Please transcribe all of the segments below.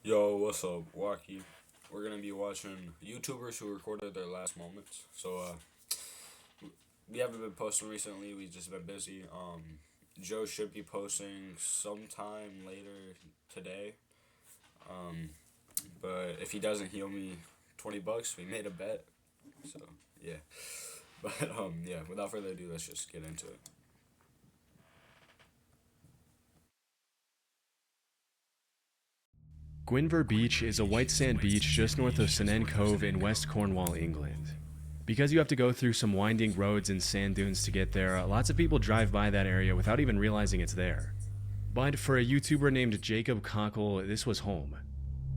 Yo, what's up, Wacky? We're gonna be watching YouTubers who recorded their last moments. We haven't been posting recently. We've just been busy. Joe should be posting sometime later today. Um, but if he doesn't, he owe me $20. We made a bet. So yeah. Yeah. Without further ado, let's just get into it. Gwynver Beach is a white sand beach just north of Sennen Cove in West Cornwall, England. Because you have to go through some winding roads and sand dunes to get there, lots of people drive by that area without even realizing it's there. But for a YouTuber named Jacob Cockle, this was home.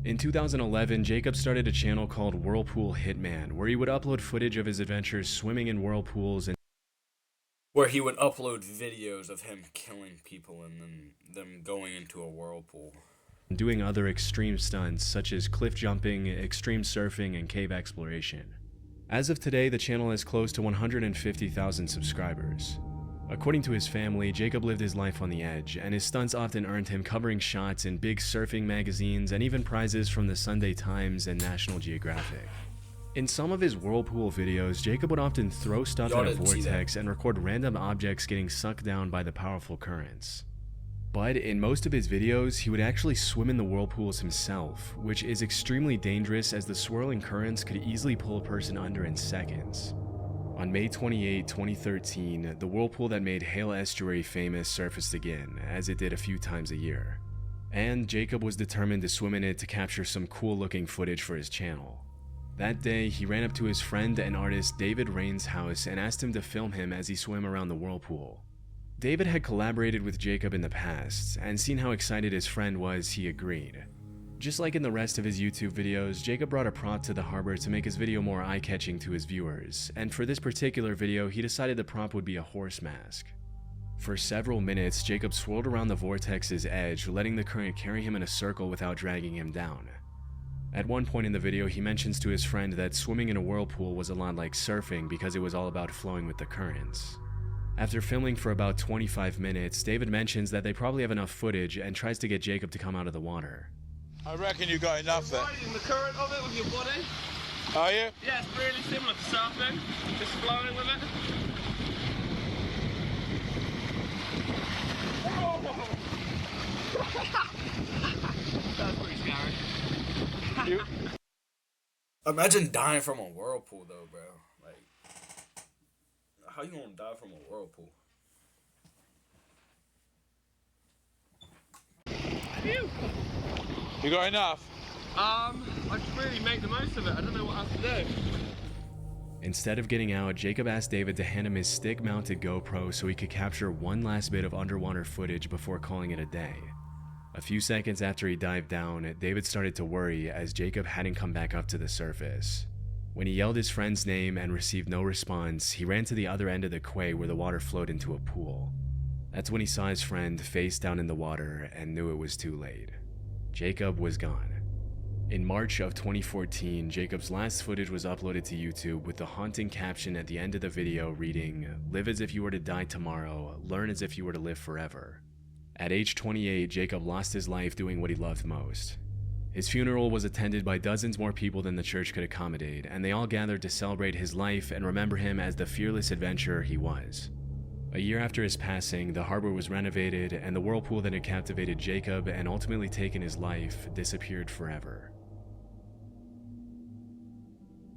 In 2011, Jacob started a channel called Whirlpool Hitman, where he would upload footage of his adventures swimming in whirlpools and Where he would upload videos of him killing people and then them going into a whirlpool. doing other extreme stunts such as cliff jumping, extreme surfing, and cave exploration. As of today, the channel has close to 150,000 subscribers. According to his family, Jacob lived his life on the edge, and his stunts often earned him covering shots in big surfing magazines and even prizes from the Sunday Times and National Geographic. In some of his whirlpool videos, Jacob would often throw stuff Y'all in a didn't see that. vortex and record random objects getting sucked down by the powerful currents. But in most of his videos, he would actually swim in the whirlpools himself, which is extremely dangerous as the swirling currents could easily pull a person under in seconds. On May 28, 2013, the whirlpool that made Hale Estuary famous surfaced again, as it did a few times a year. And Jacob was determined to swim in it to capture some cool looking footage for his channel. That day, he ran up to his friend and artist David Rain's house and asked him to film him as he swam around the whirlpool. David had collaborated with Jacob in the past, and seeing how excited his friend was, he agreed. Just like in the rest of his YouTube videos, Jacob brought a prop to the harbor to make his video more eye-catching to his viewers, and for this particular video, he decided the prop would be a horse mask. For several minutes, Jacob swirled around the vortex's edge, letting the current carry him in a circle without dragging him down. At one point in the video, he mentions to his friend that swimming in a whirlpool was a lot like surfing because it was all about flowing with the currents. After filming for about 25 minutes, David mentions that they probably have enough footage and tries to get Jacob to come out of the water. I reckon you got enough there. Riding the current of it with your body. Are you? Yeah, it's really similar to surfing. Just flowing with it. That's pretty scary. You? Imagine dying from a whirlpool though, bro. Like, how you gonna die from a whirlpool? Phew. You got enough? I should really make the most of it. I don't know what else to do. Instead of getting out, Jacob asked David to hand him his stick-mounted GoPro so he could capture one last bit of underwater footage before calling it a day. A few seconds after he dived down, David started to worry as Jacob hadn't come back up to the surface. When he yelled his friend's name and received no response, he ran to the other end of the quay where the water flowed into a pool. That's when he saw his friend face down in the water and knew it was too late. Jacob was gone. In March of 2014, Jacob's last footage was uploaded to YouTube with the haunting caption at the end of the video reading, "Live as if you were to die tomorrow, learn as if you were to live forever." At age 28, Jacob lost his life doing what he loved most. His funeral was attended by dozens more people than the church could accommodate, and they all gathered to celebrate his life and remember him as the fearless adventurer he was. A year after his passing, the harbor was renovated, and the whirlpool that had captivated Jacob and ultimately taken his life disappeared forever.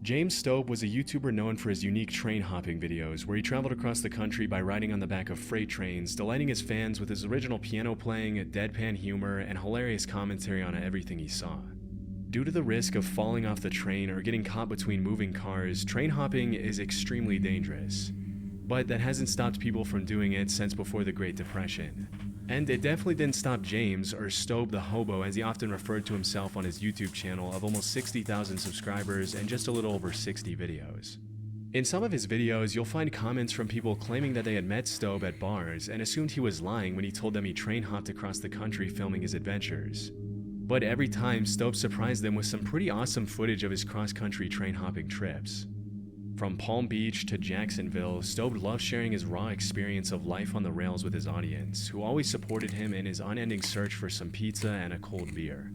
James Stobe was a YouTuber known for his unique train hopping videos, where he traveled across the country by riding on the back of freight trains, delighting his fans with his original piano playing, deadpan humor, and hilarious commentary on everything he saw. Due to the risk of falling off the train or getting caught between moving cars, train hopping is extremely dangerous. But that hasn't stopped people from doing it since before the Great Depression. And it definitely didn't stop James, or Stobe the Hobo as he often referred to himself on his YouTube channel of almost 60,000 subscribers and just a little over 60 videos. In some of his videos, you'll find comments from people claiming that they had met Stobe at bars and assumed he was lying when he told them he train hopped across the country filming his adventures. But every time, Stobe surprised them with some pretty awesome footage of his cross-country train hopping trips. From Palm Beach to Jacksonville, Stobe loved sharing his raw experience of life on the rails with his audience, who always supported him in his unending search for some pizza and a cold beer.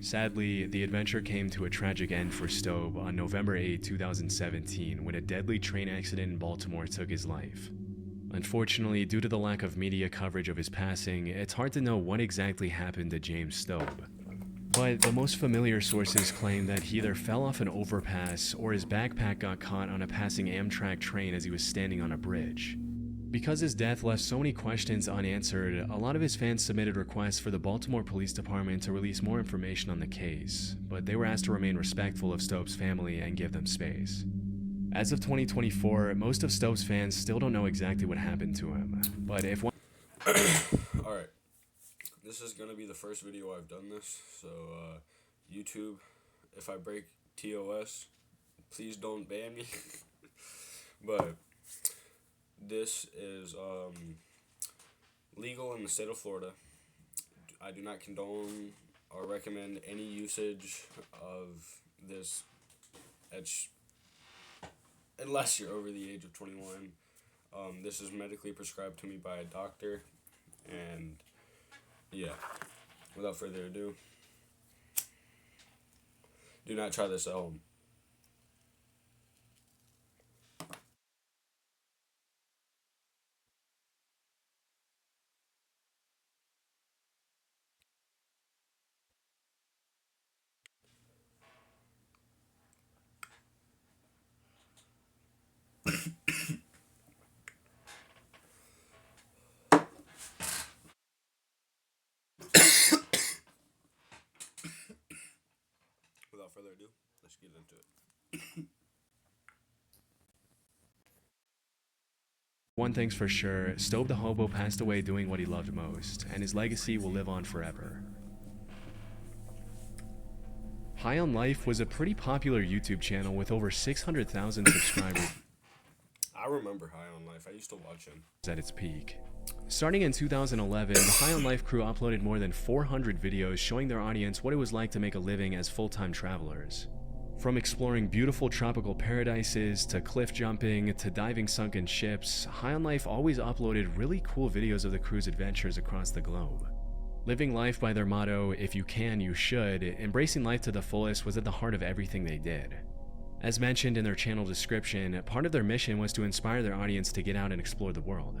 Sadly, the adventure came to a tragic end for Stobe on November 8, 2017, when a deadly train accident in Baltimore took his life. Unfortunately, due to the lack of media coverage of his passing, it's hard to know what exactly happened to James Stobe. But the most familiar sources claim that he either fell off an overpass or his backpack got caught on a passing Amtrak train as he was standing on a bridge. Because his death left so many questions unanswered, a lot of his fans submitted requests for the Baltimore Police Department to release more information on the case, but they were asked to remain respectful of Stobe's family and give them space. As of 2024, most of Stobe's fans still don't know exactly what happened to him, but if one... Alright, this is gonna be the first video I've done this, so YouTube, if I break TOS, please don't ban me. But this is legal in the state of Florida. I do not condone or recommend any usage of this unless you're over the age of 21. This is medically prescribed to me by a doctor, and yeah, without further ado, do not try this at home. Without further ado, let's get into it. One thing's for sure, Stobe the Hobo passed away doing what he loved most, and his legacy will live on forever. High on Life was a pretty popular YouTube channel with over 600,000 subscribers. I remember High on Life. I used to watch him at its peak. Starting in 2011, the High on Life crew uploaded more than 400 videos showing their audience what it was like to make a living as full-time travelers. From exploring beautiful tropical paradises, to cliff jumping, to diving sunken ships, High on Life always uploaded really cool videos of the crew's adventures across the globe. Living life by their motto, "If you can, you should," embracing life to the fullest was at the heart of everything they did. As mentioned in their channel description, part of their mission was to inspire their audience to get out and explore the world.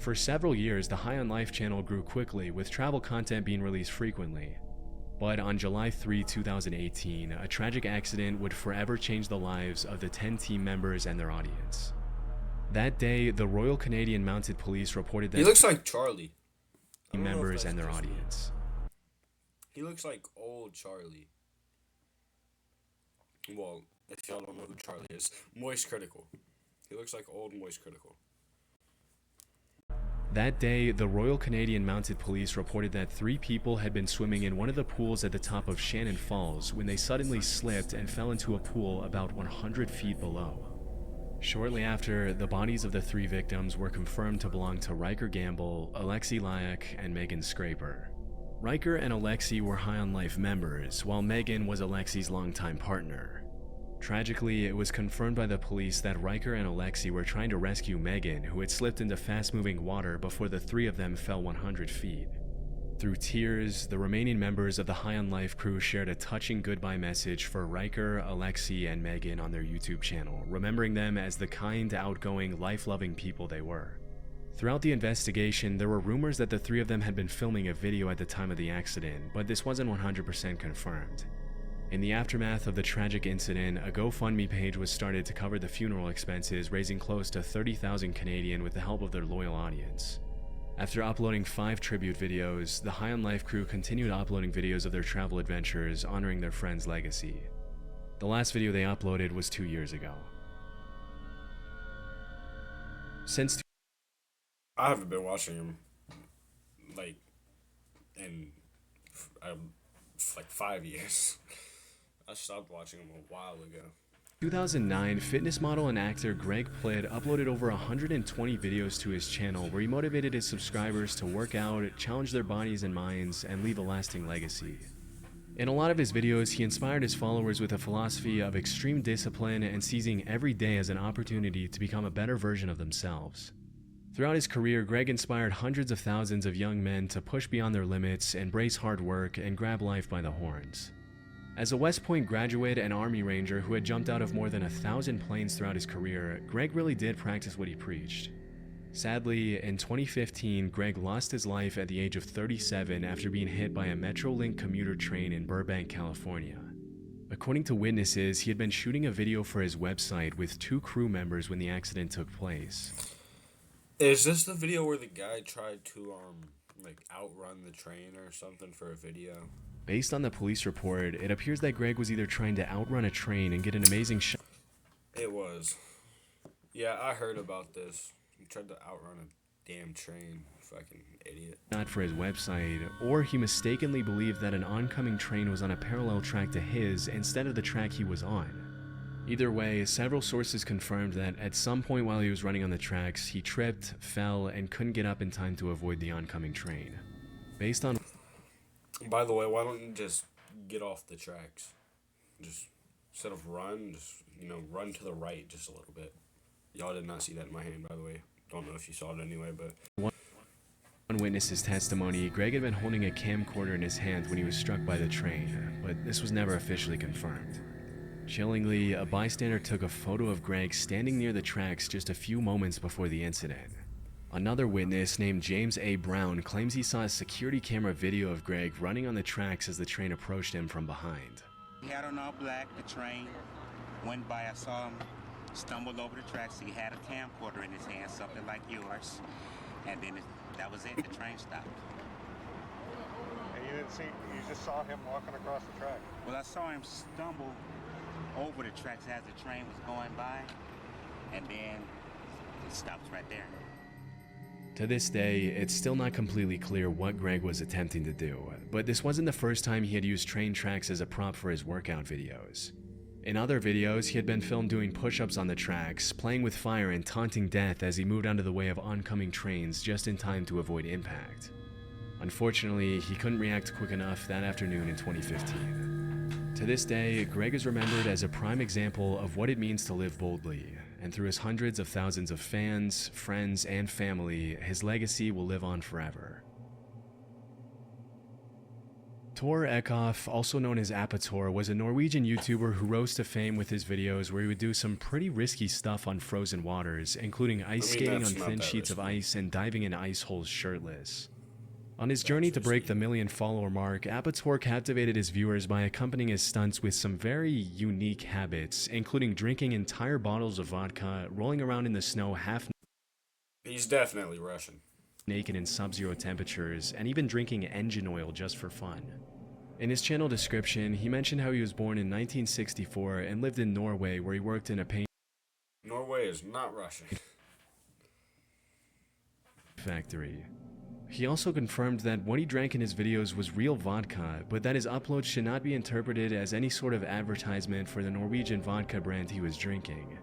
For several years, the High on Life channel grew quickly, with travel content being released frequently. But on July 3, 2018, a tragic accident would forever change the lives of the 10 team members and their audience. That day, the Royal Canadian Mounted Police reported that he looks like Charlie. Team members and their audience. He looks like old Charlie. Well, if y'all don't know who Charlie is, Moist Critical. He looks like old Moist Critical. That day, the Royal Canadian Mounted Police reported that 3 people had been swimming in one of the pools at the top of Shannon Falls when they suddenly slipped and fell into a pool about 100 feet below. Shortly after, the bodies of the 3 victims were confirmed to belong to Riker Gamble, Alexi Lyak, and Megan Scraper. Riker and Alexi were High on Life members, while Megan was Alexi's longtime partner. Tragically, it was confirmed by the police that Riker and Alexi were trying to rescue Megan, who had slipped into fast-moving water before the 3 of them fell 100 feet. Through tears, the remaining members of the High on Life crew shared a touching goodbye message for Riker, Alexi, and Megan on their YouTube channel, remembering them as the kind, outgoing, life-loving people they were. Throughout the investigation, there were rumors that the 3 of them had been filming a video at the time of the accident, but this wasn't 100% confirmed. In the aftermath of the tragic incident, a GoFundMe page was started to cover the funeral expenses, raising close to 30,000 Canadian with the help of their loyal audience. After uploading 5 tribute videos, the High on Life crew continued uploading videos of their travel adventures, honoring their friend's legacy. The last video they uploaded was 2 years ago. I haven't been watching him in 5 years. I stopped watching him a while ago. 2009, fitness model and actor Greg Plitt uploaded over 120 videos to his channel where he motivated his subscribers to work out, challenge their bodies and minds, and leave a lasting legacy. In a lot of his videos, he inspired his followers with a philosophy of extreme discipline and seizing every day as an opportunity to become a better version of themselves. Throughout his career, Greg inspired hundreds of thousands of young men to push beyond their limits, embrace hard work, and grab life by the horns. As a West Point graduate and Army Ranger who had jumped out of more than 1,000 planes throughout his career, Greg really did practice what he preached. Sadly, in 2015, Greg lost his life at the age of 37 after being hit by a Metrolink commuter train in Burbank, California. According to witnesses, he had been shooting a video for his website with 2 crew members when the accident took place. Is this the video where the guy tried to outrun the train or something for a video? Based on the police report, it appears that Greg was either trying to outrun a train and get an amazing shot. It was. Yeah, I heard about this. He tried to outrun a damn train. Fucking idiot. Not for his website, or he mistakenly believed that an oncoming train was on a parallel track to his instead of the track he was on. Either way, several sources confirmed that at some point while he was running on the tracks, he tripped, fell, and couldn't get up in time to avoid the oncoming train. Based on... By the way, why don't you just get off the tracks? Just, instead of run, just, run to the right just a little bit. Y'all did not see that in my hand, by the way. Don't know if you saw it anyway, but... One witness's testimony, Greg had been holding a camcorder in his hand when he was struck by the train, but this was never officially confirmed. Chillingly, a bystander took a photo of Greg standing near the tracks just a few moments before the incident. Another witness, named James A. Brown, claims he saw a security camera video of Greg running on the tracks as the train approached him from behind. He had on all black, the train went by, I saw him, stumbled over the tracks, he had a camcorder in his hand, something like yours, and then that was it, the train stopped. And you just saw him walking across the track? Well, I saw him stumble over the tracks as the train was going by, and then it stopped right there. To this day, it's still not completely clear what Greg was attempting to do, but this wasn't the first time he had used train tracks as a prop for his workout videos. In other videos, he had been filmed doing push-ups on the tracks, playing with fire and taunting death as he moved out of the way of oncoming trains just in time to avoid impact. Unfortunately, he couldn't react quick enough that afternoon in 2015. To this day, Greg is remembered as a prime example of what it means to live boldly, and through his hundreds of thousands of fans, friends, and family, his legacy will live on forever. Tor Eckhoff, also known as Apator, was a Norwegian YouTuber who rose to fame with his videos where he would do some pretty risky stuff on frozen waters, including ice skating on thin sheets of ice and diving in ice holes shirtless. On his journey to break the 1 million follower mark, Apator captivated his viewers by accompanying his stunts with some very unique habits, including drinking entire bottles of vodka, rolling around in the snow half He's definitely Russian. naked in sub-zero temperatures, and even drinking engine oil just for fun. In his channel description, he mentioned how he was born in 1964 and lived in Norway, where he worked in a paint Norway is not Russian. factory. He also confirmed that what he drank in his videos was real vodka, but that his uploads should not be interpreted as any sort of advertisement for the Norwegian vodka brand he was drinking.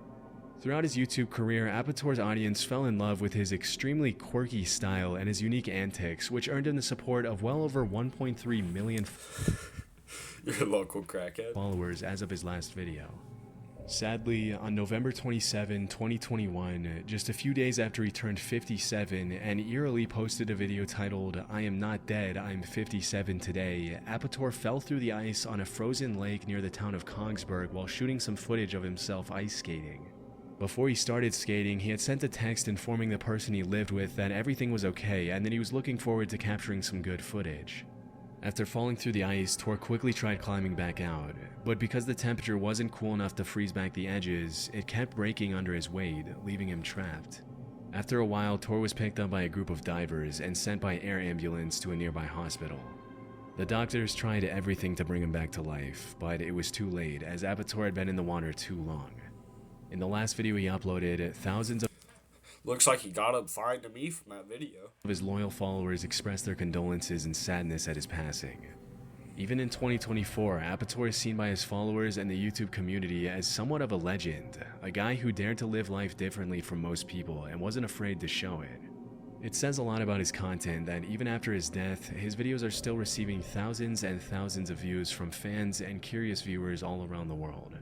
Throughout his YouTube career, Apator's audience fell in love with his extremely quirky style and his unique antics, which earned him the support of well over 1.3 million You're a local crackhead. followers as of his last video. Sadly, on November 27, 2021, just a few days after he turned 57 and eerily posted a video titled, "I am not dead, I'm 57 today," Apator fell through the ice on a frozen lake near the town of Kongsberg while shooting some footage of himself ice skating. Before he started skating, he had sent a text informing the person he lived with that everything was okay and that he was looking forward to capturing some good footage. After falling through the ice, Tor quickly tried climbing back out, but because the temperature wasn't cool enough to freeze back the edges, it kept breaking under his weight, leaving him trapped. After a while, Tor was picked up by a group of divers and sent by air ambulance to a nearby hospital. The doctors tried everything to bring him back to life, but it was too late as Apator had been in the water too long. In the last video he uploaded, thousands of Looks like he got up fine to me from that video. his loyal followers expressed their condolences and sadness at his passing. Even in 2024, Apator is seen by his followers and the YouTube community as somewhat of a legend, a guy who dared to live life differently from most people and wasn't afraid to show it. It says a lot about his content that even after his death, his videos are still receiving thousands and thousands of views from fans and curious viewers all around the world.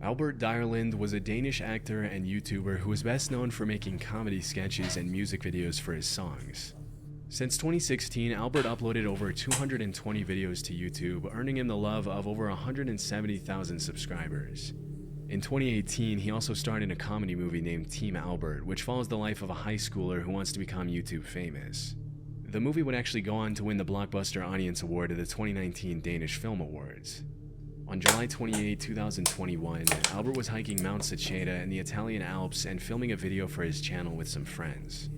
Albert Dyrland was a Danish actor and YouTuber who was best known for making comedy sketches and music videos for his songs. Since 2016, Albert uploaded over 220 videos to YouTube, earning him the love of over 170,000 subscribers. In 2018, he also starred in a comedy movie named Team Albert, which follows the life of a high schooler who wants to become YouTube famous. The movie would actually go on to win the Blockbuster Audience Award at the 2019 Danish Film Awards. On July 28, 2021, Albert was hiking Mount Seceda in the Italian Alps and filming a video for his channel with some friends.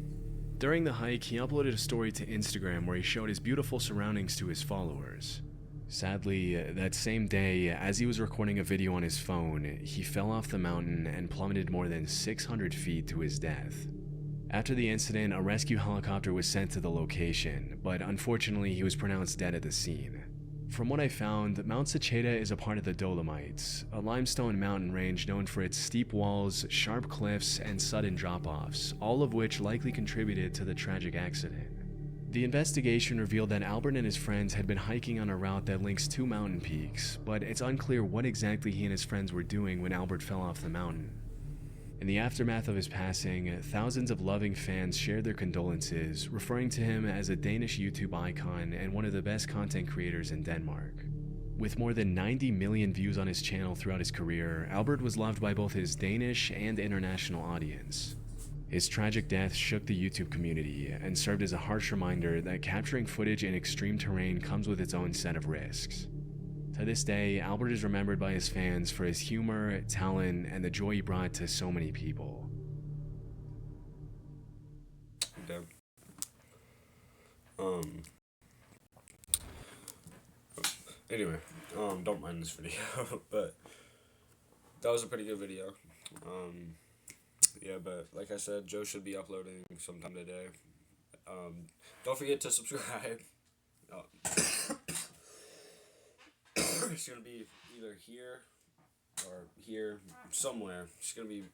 During the hike, he uploaded a story to Instagram where he showed his beautiful surroundings to his followers. Sadly, that same day, as he was recording a video on his phone, he fell off the mountain and plummeted more than 600 feet to his death. After the incident, a rescue helicopter was sent to the location, but unfortunately he was pronounced dead at the scene. From what I found, Mount Seceda is a part of the Dolomites, a limestone mountain range known for its steep walls, sharp cliffs, and sudden drop-offs, all of which likely contributed to the tragic accident. The investigation revealed that Albert and his friends had been hiking on a route that links two mountain peaks, but it's unclear what exactly he and his friends were doing when Albert fell off the mountain. In the aftermath of his passing, thousands of loving fans shared their condolences, referring to him as a Danish YouTube icon and one of the best content creators in Denmark. With more than 90 million views on his channel throughout his career, Albert was loved by both his Danish and international audience. His tragic death shook the YouTube community and served as a harsh reminder that capturing footage in extreme terrain comes with its own set of risks. To this day, Albert is remembered by his fans for his humor, talent, and the joy he brought to so many people. Damn. Anyway, don't mind this video, but that was a pretty good video. Yeah, but like I said, Joe should be uploading sometime today. Don't forget to subscribe. It's gonna be either here or here, somewhere. It's gonna be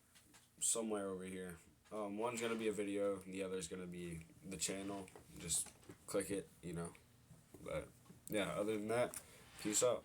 somewhere over here. One's gonna be a video, and the other's gonna be the channel. Just click it, you know. But yeah, other than that, peace out.